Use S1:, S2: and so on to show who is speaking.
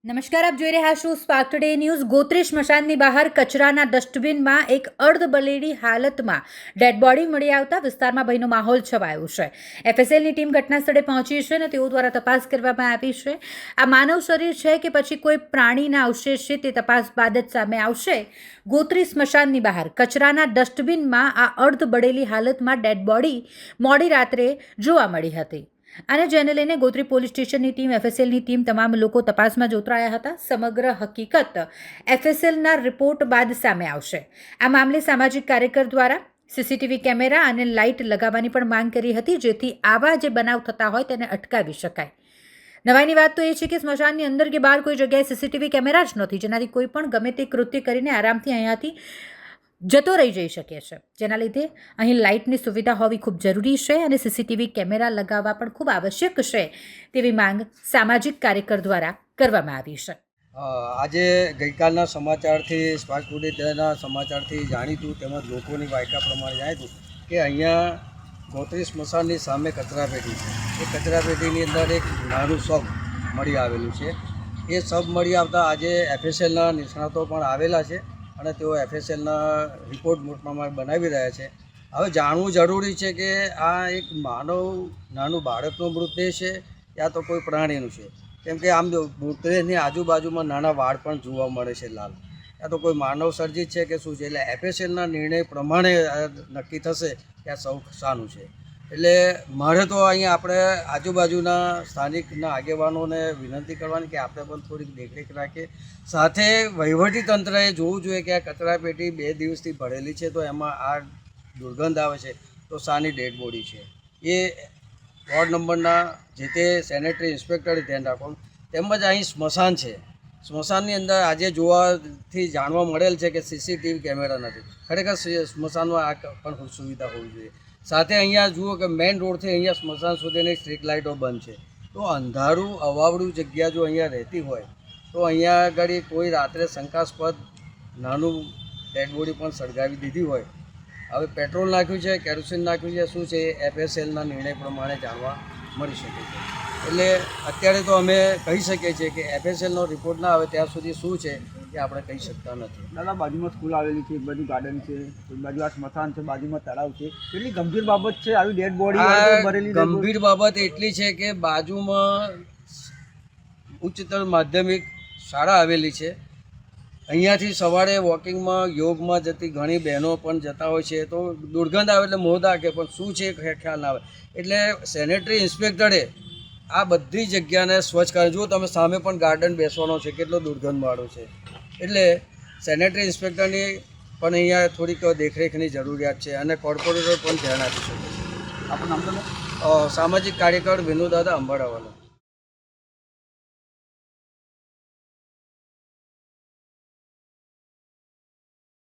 S1: નમસ્કાર, આપ જોઈ રહ્યા છો સ્પાર્ક ટુડે ન્યૂઝ। ગોત્રી સ્મશાનની બહાર કચરાના ડસ્ટબિનમાં એક અર્ધબલેડી હાલતમાં ડેડ બોડી મળી આવતા વિસ્તારમાં ભયનો માહોલ છવાયો છે। એફએસએલની ટીમ ઘટના સ્થળે પહોંચી છે અને તેઓ દ્વારા તપાસ કરવામાં આવી છે। આ માનવ શરીર છે કે પછી કોઈ પ્રાણીના અવશેષ છે તે તપાસ બાદ જ સામે આવશે। ગોત્રી સ્મશાનની બહાર કચરાના ડસ્ટબિનમાં આ અર્ધબળેલી હાલતમાં ડેડ બોડી મોડી રાત્રે જોવા મળી હતી અને જેને લઈને ગોત્રી પોલીસ સ્ટેશનની ટીમ, એફએસએલની ટીમ, તમામ લોકો તપાસમાં જોતરાયા હતા। સમગ્ર હકીકત એફએસએલના રિપોર્ટ બાદ સામે આવશે। આ મામલે સામાજિક કાર્યકર દ્વારા સીસીટીવી કેમેરા અને લાઇટ લગાવવાની પણ માંગ કરી હતી, જેથી આવા જે બનાવ થતા હોય તેને અટકાવી શકાય। નવાઈની વાત તો એ છે કે સ્મશાનની અંદર કે બહાર કોઈ જગ્યાએ સીસીટીવી કેમેરા જ નથી, જેનાથી કોઈ પણ ગમે તે કૃત્ય કરીને આરામથી અહીંયાથી જતો રહી જઈ શકે છે। જેના લીધે અહીં લાઇટની સુવિધા હોવી ખૂબ જરૂરી છે અને સીસીટીવી કેમેરા લગાવવા પણ ખૂબ આવશ્યક છે તેવી માંગ સામાજિક કાર્યકર દ્વારા કરવામાં આવી છે।
S2: આજે ગઈકાલના સમાચારથી, સ્પાર્ક ટુડેના સમાચારથી જાણીતું, તેમજ લોકોની વાયકા પ્રમાણે જાણીતું કે અહીંયા ગોત્રી સ્મશાનની સામે કચરાપેટી છે। એ કચરાપેટીની અંદર એક નાનું શબ મળી આવેલું છે। એ શબ મળી આવતા આજે એફએસએલના નિષ્ણાતો પણ આવેલા છે અને તેઓ એફએસએલના રિપોર્ટ પ્રમાણે બનાવી રહ્યા છે। હવે જાણવું જરૂરી છે કે આ એક નાનું બાળકનો મૃતદેહ છે યા તો કોઈ પ્રાણીનું છે, કેમ કે આમ મૃતદેહની આજુબાજુમાં નાના વાળ પણ જોવા મળે છે લાલ, યા તો કોઈ માનવ સર્જિત છે કે શું છે। એટલે એફએસએલના નિર્ણય પ્રમાણે નક્કી થશે કે આ સૌ શાનું છે। એટલે મારે તો અહીંયા આપણે આજુબાજુના સ્થાનિકના આગેવાનોને વિનંતી કરવાની કે આપણે પણ થોડીક દેખરેખ રાખીએ। સાથે વહીવટીતંત્રએ જોવું જોઈએ કે આ કચરાપેટી 2 દિવસથી ભરેલી છે, તો એમાં આ દુર્ગંધ આવે છે તો શાની ડેડ બોડી છે એ વોર્ડ નંબરના જે તે સેનેટરી ઇન્સ્પેક્ટરે ધ્યાન રાખવાનું। તેમજ અહીં સ્મશાન છે, સ્મશાનની અંદર આજે જોવાથી જાણવા મળેલ છે કે સીસીટીવી કેમેરા નથી। ખરેખર સ્મશાનમાં આ પણ સુવિધા હોવી જોઈએ। સાથે અહીંયા જુઓ કે મેઇન રોડથી અહીંયા સ્મશાન સુધીની સ્ટ્રીટ લાઇટો બંધ છે, તો અંધારું અવાવડું જગ્યા જો અહીંયા રહેતી હોય તો અહીંયા આગળ કોઈ રાત્રે શંકાસ્પદ નાનું ડેડ બોડી પણ સળગાવી દીધી હોય। હવે પેટ્રોલ નાખ્યું છે, કેરોસીન નાખ્યું છે, શું છે એફએસએલના નિર્ણય પ્રમાણે જાણવા મળી શકે છે। એટલે અત્યારે તો અમે કહી શકીએ છીએ કે એફએસએલનો રિપોર્ટ ના આવે ત્યાં સુધી શું છે એ આપણે કહી શકતા નથી।
S3: દાદા, બાજુમાં સ્કૂલ આવેલી છે, એક બાજુ ગાર્ડન છે, એક બાજુ આ સ્મશાન છે, બાજુમાં તળાવ છે, કેટલી ગંભીર બાબત છે આવી ડેડ બોડી ભરેલી।
S2: ગંભીર બાબત એટલી છે કે બાજુમાં ઉચ્ચતર માધ્યમિક શાળા આવેલી છે। અહીંયાથી સવારે વોકિંગમાં, યોગમાં જતી ઘણી બહેનો પણ જતા હોય છે, તો દુર્ગંધ આવે એટલે મોં દાખે, પણ શું છે ખ્યાલ ના આવે। એટલે સેનેટરી ઇન્સ્પેક્ટરે આ બધી જગ્યાને સ્વચ્છ કરે। જુઓ તમે સામે પણ ગાર્ડન બેસવાનો છે, કેટલો દુર્ગંધવાળો છે। એટલે સેનેટરી ઇન્સ્પેક્ટરની પણ અહીંયા થોડીક દેખરેખની જરૂરિયાત છે અને કોર્પોરેટર પણ ધ્યાન આપી શકે છે।
S3: આપણું નામ તો
S2: સામાજિક કાર્યકર વિનુદાદા અંબાડાવાલા।